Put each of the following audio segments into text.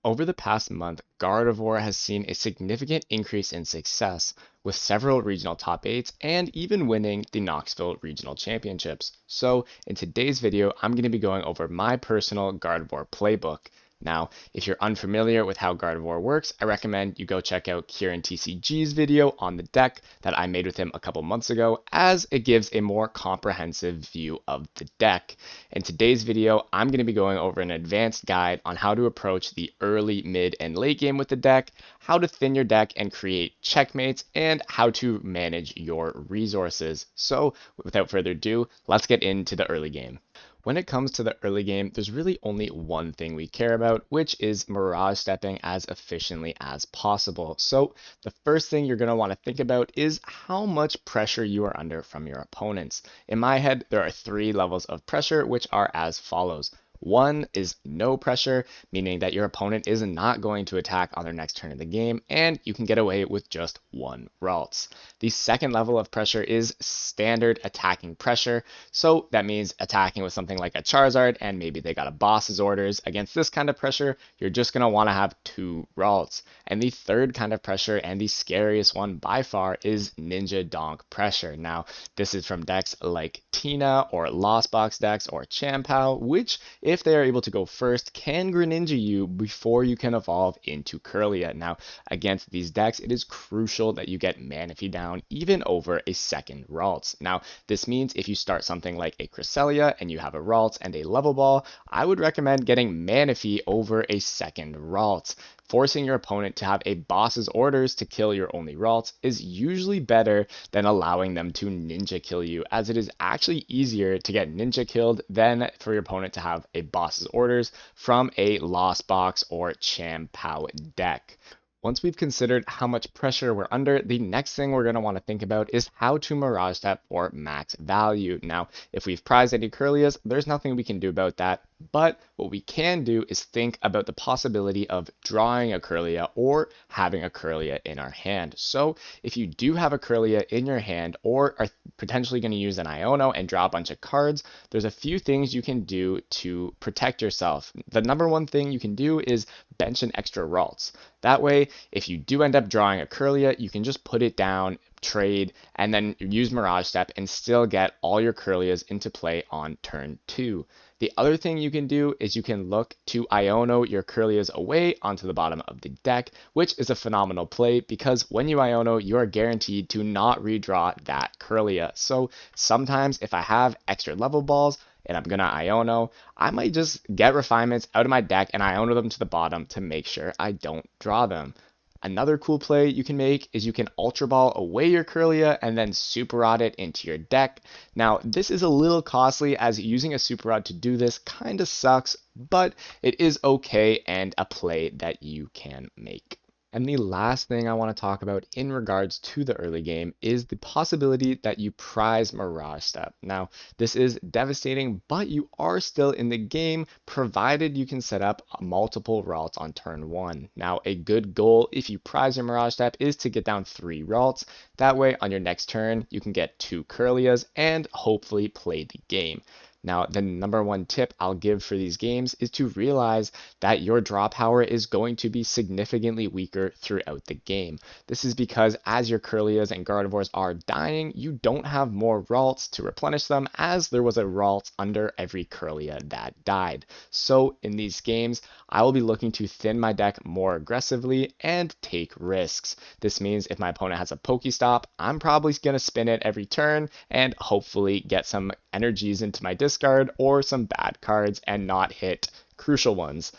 Over the past month, Gardevoir has seen a significant increase in success, with several regional top 8s and even winning the Knoxville Regional Championships. So, in today's video, I'm going to be going over my personal Gardevoir playbook. Now, if you're unfamiliar with how Gardevoir works, I recommend you go check out Kieran TCG's video on the deck that I made with him a couple months ago, as it gives a more comprehensive view of the deck. In today's video, I'm going to be going over an advanced guide on how to approach the early, mid, and late game with the deck, how to thin your deck and create checkmates, and how to manage your resources. So, without further ado, let's get into the early game. When it comes to the early game, there's really only one thing we care about, which is Mirage stepping as efficiently as possible. So the first thing you're going to want to think about is how much pressure you are under from your opponents. In my head, there are 3 levels of pressure, which are as follows. One is no pressure, meaning that your opponent is not going to attack on their next turn of the game, and you can get away with just 1 Ralts. The second level of pressure is standard attacking pressure, so that means attacking with something like a Charizard, and maybe they got a boss's orders. Against this kind of pressure, you're just going to want to have 2 Ralts. And the third kind of pressure, and the scariest one by far, is Ninja Donk pressure. Now, this is from decks like Tina, or Lost Box decks, or Champao, which, if they are able to go first, can Greninja you before you can evolve into Kirlia. Now, against these decks, it is crucial that you get Manaphy down even over a second Ralts. Now, this means if you start something like a Cresselia and you have a Ralts and a Level Ball, I would recommend getting Manaphy over a second Ralts. Forcing your opponent to have a boss's orders to kill your only Ralts is usually better than allowing them to ninja kill you, as it is actually easier to get ninja killed than for your opponent to have a boss's orders from a Lost Box or Champao deck. Once we've considered how much pressure we're under, the next thing we're going to want to think about is how to Mirage Step for max value. Now, if we've prized any Kirlias, there's nothing we can do about that, but what we can do is think about the possibility of drawing a Kirlia or having a Kirlia in our hand. So if you do have a Kirlia in your hand or are potentially going to use an Iono and draw a bunch of cards, there's a few things you can do to protect yourself. The number one thing you can do is bench an extra Ralts. That way, if you do end up drawing a Kirlia, you can just put it down, trade, and then use Mirage Step and still get all your Kirlias into play on turn 2. The other thing you can do is you can look to Iono your Kirlias away onto the bottom of the deck, which is a phenomenal play because when you Iono, you are guaranteed to not redraw that Kirlia. So sometimes if I have extra level balls and I'm gonna Iono, I might just get refinements out of my deck and Iono them to the bottom to make sure I don't draw them. Another cool play you can make is you can Ultra Ball away your Kirlia and then Super Rod it into your deck. Now, this is a little costly as using a Super Rod to do this kind of sucks, but it is okay and a play that you can make. And the last thing I want to talk about in regards to the early game is the possibility that you prize Mirage Step. Now, this is devastating, but you are still in the game provided you can set up multiple Ralts on turn 1. Now, a good goal if you prize your Mirage Step is to get down 3 Ralts. That way, on your next turn, you can get 2 Kirlias and hopefully play the game. Now, the number one tip I'll give for these games is to realize that your draw power is going to be significantly weaker throughout the game. This is because as your Kirlias and Gardevoirs are dying, you don't have more Ralts to replenish them, as there was a Ralt under every Kirlia that died. So in these games, I will be looking to thin my deck more aggressively and take risks. This means if my opponent has a Pokestop, I'm probably going to spin it every turn and hopefully get some energies into my discard or some bad cards and not hit crucial ones.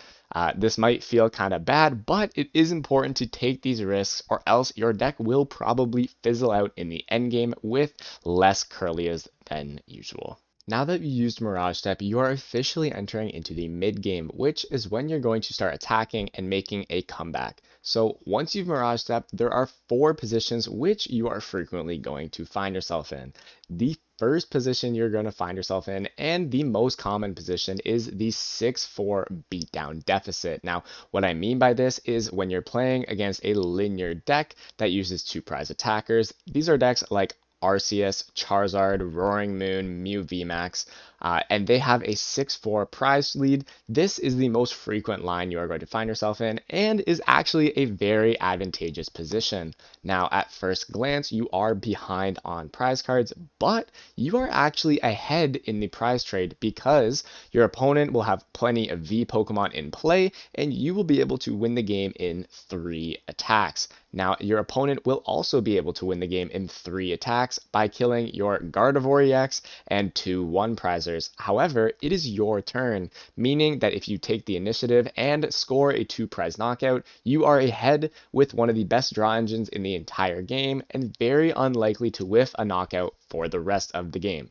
This might feel kind of bad, but it is important to take these risks or else your deck will probably fizzle out in the endgame with less Kirlias than usual. Now that you used Mirage Step, you are officially entering into the mid game, which is when you're going to start attacking and making a comeback. So once you've Mirage Step, there are 4 positions which you are frequently going to find yourself in. The first position you're going to find yourself in, and the most common position, is the 6-4 beatdown deficit. Now, what I mean by this is when you're playing against a linear deck that uses 2 prize attackers. These are decks like Arceus, Charizard, Roaring Moon, Mew VMAX. and they have a 6-4 prize lead. This is the most frequent line you are going to find yourself in and is actually a very advantageous position. Now, at first glance, you are behind on prize cards, but you are actually ahead in the prize trade because your opponent will have plenty of V Pokemon in play and you will be able to win the game in 3 attacks. Now, your opponent will also be able to win the game in 3 attacks by killing your Gardevoir EX and 2 1 prizers. However, it is your turn, meaning that if you take the initiative and score a 2 prize knockout, you are ahead with one of the best draw engines in the entire game and very unlikely to whiff a knockout for the rest of the game.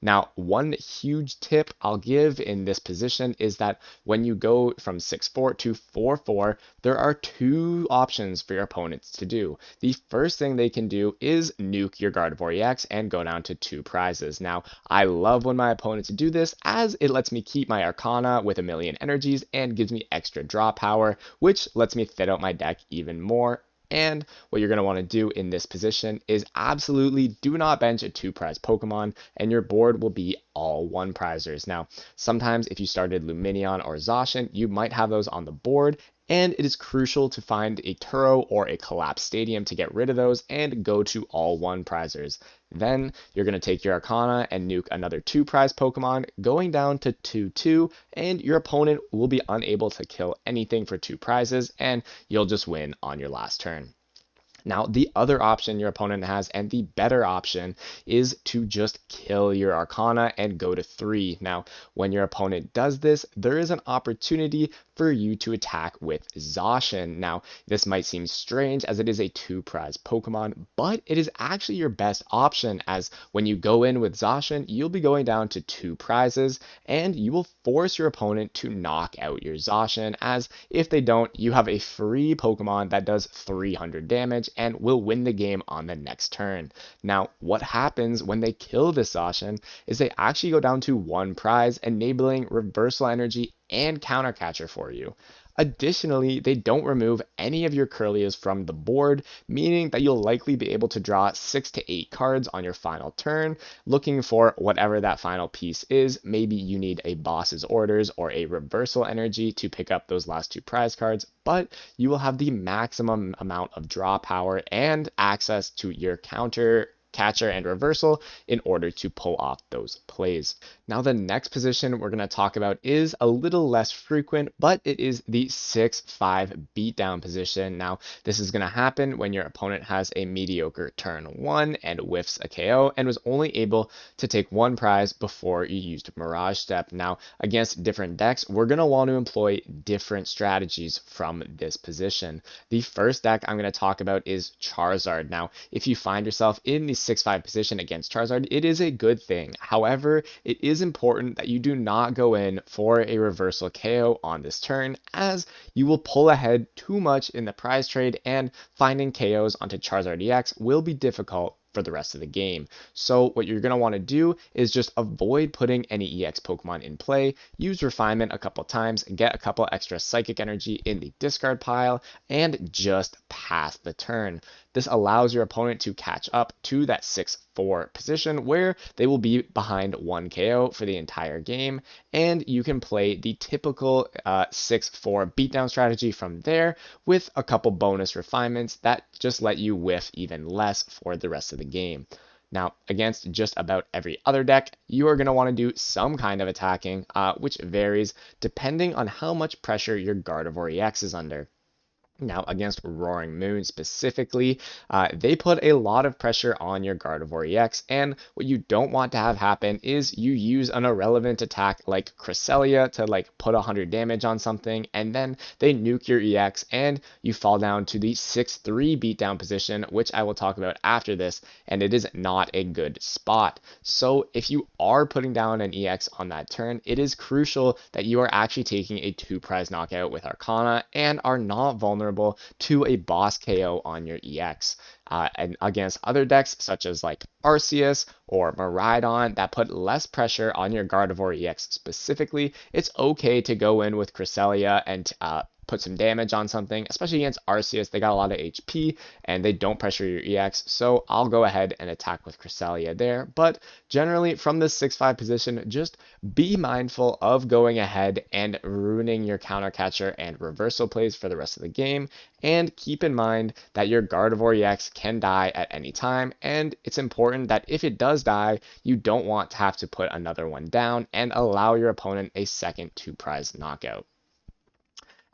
Now, one huge tip I'll give in this position is that when you go from 6-4 to 4-4, there are 2 options for your opponents to do. The first thing they can do is nuke your Gardevoir EX and go down to 2 prizes. Now, I love when my opponents do this as it lets me keep my Arcana with a million energies and gives me extra draw power, which lets me fit out my deck even more. And what you're going to want to do in this position is absolutely do not bench a 2 prize Pokemon, and your board will be all 1 prizers. Now, sometimes if you started Lumineon or Zacian, you might have those on the board, and it is crucial to find a Turo or a Collapsed Stadium to get rid of those and go to all 1 prizers. Then you're going to take your Arcana and nuke another 2 prize Pokemon, going down to 2-2, and your opponent will be unable to kill anything for 2 prizes, and you'll just win on your last turn. Now, the other option your opponent has, and the better option, is to just kill your Arcana and go to 3. Now, when your opponent does this, there is an opportunity for you to attack with Zacian. Now, this might seem strange as it is a 2 prize Pokemon, but it is actually your best option as when you go in with Zacian, you'll be going down to 2 prizes, and you will force your opponent to knock out your Zacian, as if they don't, you have a free Pokemon that does 300 damage and will win the game on the next turn. Now, what happens when they kill this Zacian is they actually go down to 1 prize, enabling Reversal Energy and Counter Catcher for you. Additionally, they don't remove any of your Curlias from the board, meaning that you'll likely be able to draw 6 to 8 cards on your final turn, looking for whatever that final piece is. Maybe you need a Boss's Orders or a Reversal Energy to pick up those last 2 prize cards, but you will have the maximum amount of draw power and access to your counter catcher and reversal in order to pull off those plays. Now, the next position we're going to talk about is a little less frequent, but it is the 6-5 beatdown position. Now, this is going to happen when your opponent has a mediocre turn 1 and whiffs a KO and was only able to take 1 prize before you used Mirage Step. Now, against different decks, we're going to want to employ different strategies from this position. The first deck I'm going to talk about is Charizard. Now, if you find yourself in the 6-5 position against Charizard, it is a good thing. However, it is important that you do not go in for a reversal KO on this turn, as you will pull ahead too much in the prize trade, and finding KOs onto Charizard EX will be difficult for the rest of the game. So what you're going to want to do is just avoid putting any EX Pokemon in play, use Refinement a couple times, get a couple extra Psychic Energy in the discard pile, and just pass the turn. This allows your opponent to catch up to that 6-4 position where they will be behind 1 KO for the entire game, and you can play the typical 6-4 beatdown strategy from there with a couple bonus refinements that just let you whiff even less for the rest of the game. Now, against just about every other deck, you are going to want to do some kind of attacking, which varies depending on how much pressure your Gardevoir EX is under. Now, against Roaring Moon specifically, they put a lot of pressure on your Gardevoir EX, and what you don't want to have happen is you use an irrelevant attack like Cresselia to put 100 damage on something, and then they nuke your EX, and you fall down to the 6-3 beatdown position, which I will talk about after this, and it is not a good spot. So if you are putting down an EX on that turn, it is crucial that you are actually taking a 2 prize knockout with Arcana and are not vulnerable to a boss KO on your EX. And against other decks such as Arceus or Miraidon that put less pressure on your Gardevoir EX specifically, it's okay to go in with Cresselia and put some damage on something, especially against Arceus. They got a lot of HP and they don't pressure your EX, so I'll go ahead and attack with Cresselia there. But generally, from this 6-5 position, just be mindful of going ahead and ruining your counter catcher and reversal plays for the rest of the game, and keep in mind that your Gardevoir EX can die at any time, and it's important that if it does die, you don't want to have to put another one down and allow your opponent a second 2-prize knockout.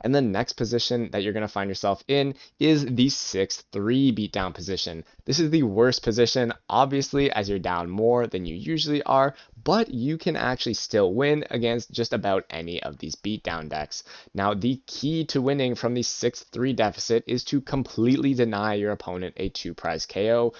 And the next position that you're going to find yourself in is the 6-3 beatdown position. This is the worst position, obviously, as you're down more than you usually are, but you can actually still win against just about any of these beatdown decks. Now, the key to winning from the 6-3 deficit is to completely deny your opponent a 2-prize KO,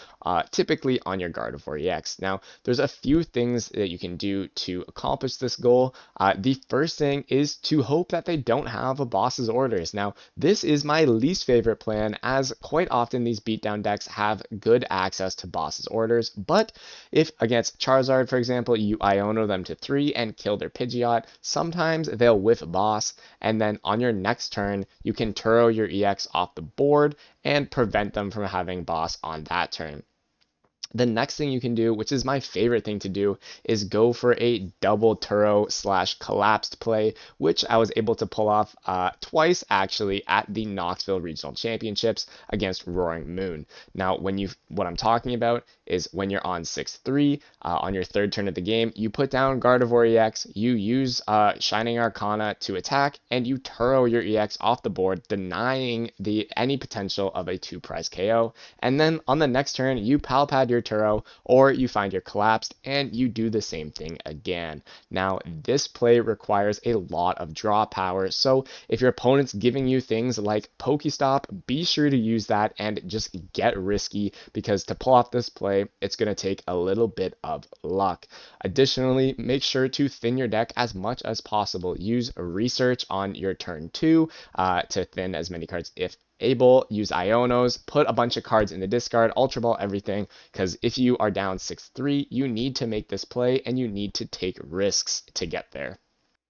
typically on your Gardevoir EX. Now, there's a few things that you can do to accomplish this goal. The first thing is to hope that they don't have a boss's orders. Now, this is my least favorite plan, as quite often these beatdown decks have good access to boss's orders, but if against Charizard, for example, you Iono them to 3 and kill their Pidgeot, sometimes they'll whiff boss, and then on your next turn, you can Turo your EX off the board and prevent them from having boss on that turn. The next thing you can do, which is my favorite thing to do, is go for a double Turo / collapsed play, which I was able to pull off twice actually at the Knoxville Regional Championships against Roaring Moon. Now, what I'm talking about is when you're on 6-3, on your third turn of the game, you put down Gardevoir EX, you use Shining Arcana to attack, and you Turo your EX off the board, denying any potential of a 2-prize KO. And then on the next turn, you Palpad your Turo, or you find your collapsed and you do the same thing again. Now, this play requires a lot of draw power, so if your opponent's giving you things like Pokestop, be sure to use that and just get risky, because to pull off this play, it's going to take a little bit of luck. Additionally, make sure to thin your deck as much as possible. Use research on your turn 2 to thin as many cards if able. Use Ionos, put a bunch of cards in the discard, Ultra Ball everything, because if you are down 6-3, you need to make this play and you need to take risks to get there.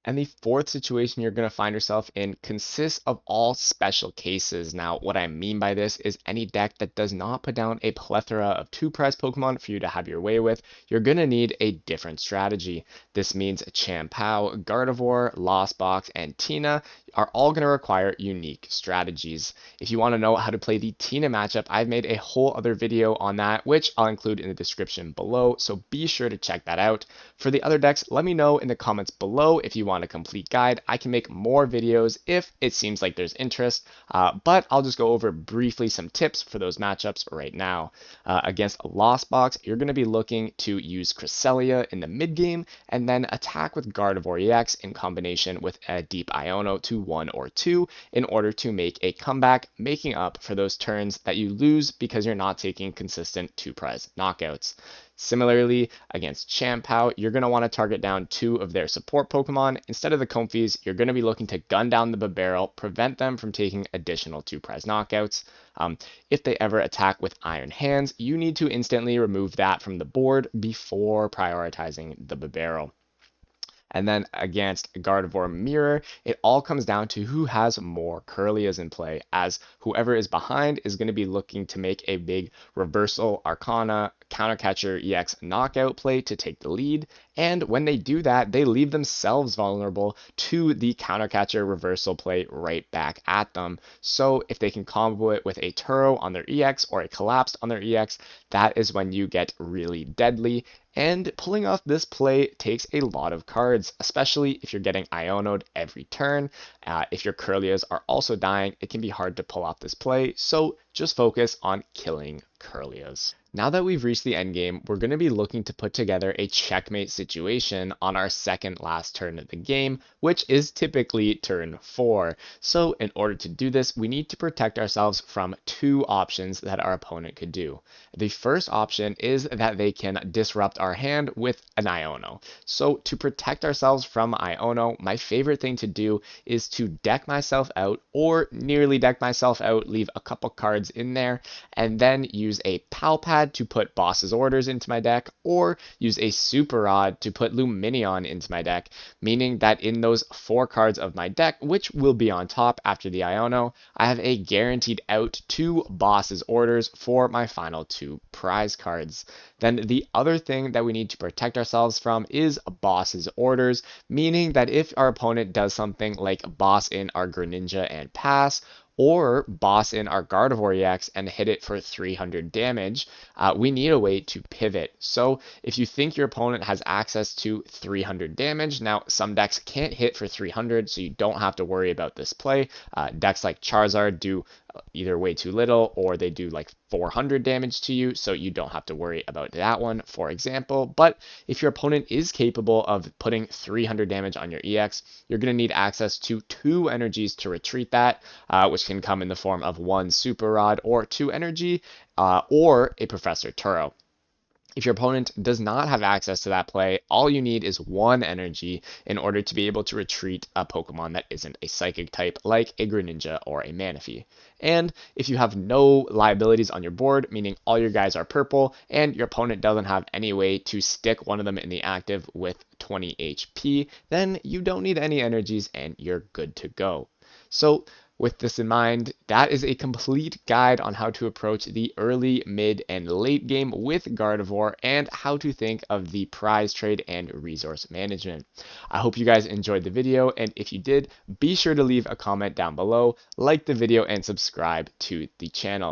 And the fourth situation you're going to find yourself in consists of all special cases. Now, what I mean by this is any deck that does not put down a plethora of 2-prize Pokemon for you to have your way with, you're going to need a different strategy. This means Champao, Gardevoir, Lost Box, and Tina are all going to require unique strategies. If you want to know how to play the Tina matchup, I've made a whole other video on that, which I'll include in the description below, so be sure to check that out. For the other decks, let me know in the comments below if you want a complete guide. I can make more videos if it seems like there's interest, but I'll just go over briefly some tips for those matchups right now. Against Lost Box, you're going to be looking to use Cresselia in the mid game and then attack with Gardevoir EX in combination with a Deep Iono to 1 or 2 in order to make a comeback, making up for those turns that you lose because you're not taking consistent 2-prize knockouts. Similarly, against Champao, you're going to want to target down 2 of their support Pokemon. Instead of the Comfeys, you're going to be looking to gun down the Bibarel, prevent them from taking additional 2-prize knockouts. If they ever attack with Iron Hands, you need to instantly remove that from the board before prioritizing the Bibarel. And then against Gardevoir Mirror, it all comes down to who has more Curlias in play, as whoever is behind is going to be looking to make a big Reversal Arcana Countercatcher EX knockout play to take the lead, and when they do that, they leave themselves vulnerable to the Countercatcher reversal play right back at them. So if they can combo it with a Turo on their EX or a Collapsed on their EX, that is when you get really deadly. And pulling off this play takes a lot of cards, especially if you're getting Iono'd every turn. If your Curlias are also dying, it can be hard to pull off this play, so just focus on killing Curlias. Now that we've reached the end game, we're going to be looking to put together a checkmate situation on our second last turn of the game, which is typically turn 4. So in order to do this, we need to protect ourselves from 2 options that our opponent could do. The first option is that they can disrupt our hand with an Iono. So to protect ourselves from Iono, my favorite thing to do is to deck myself out, or nearly deck myself out, leave a couple cards in there, and then use a Palpad Pad to put Boss's Orders into my deck, or use a Super Rod to put Lumineon into my deck, meaning that in those 4 cards of my deck, which will be on top after the Iono, I have a guaranteed out 2 Boss's Orders for my final 2 prize cards. Then the other thing that we need to protect ourselves from is Boss's Orders, meaning that if our opponent does something like boss in our Greninja and pass, or boss in our Gardevoir EX and hit it for 300 damage, we need a way to pivot. So if you think your opponent has access to 300 damage, now some decks can't hit for 300, so you don't have to worry about this play. Decks like Charizard do either way too little, or they do like 400 damage to you, so you don't have to worry about that one, for example. But if your opponent is capable of putting 300 damage on your EX, you're going to need access to 2 energies to retreat that, which can come in the form of 1 Super Rod or 2 energy, or a Professor Turo. If your opponent does not have access to that play, all you need is 1 energy in order to be able to retreat a Pokemon that isn't a Psychic type, like a Greninja or a Manaphy. And if you have no liabilities on your board, meaning all your guys are purple, and your opponent doesn't have any way to stick one of them in the active with 20 HP, then you don't need any energies and you're good to go. So with this in mind, that is a complete guide on how to approach the early, mid, and late game with Gardevoir and how to think of the prize trade and resource management. I hope you guys enjoyed the video, and if you did, be sure to leave a comment down below, like the video, and subscribe to the channel.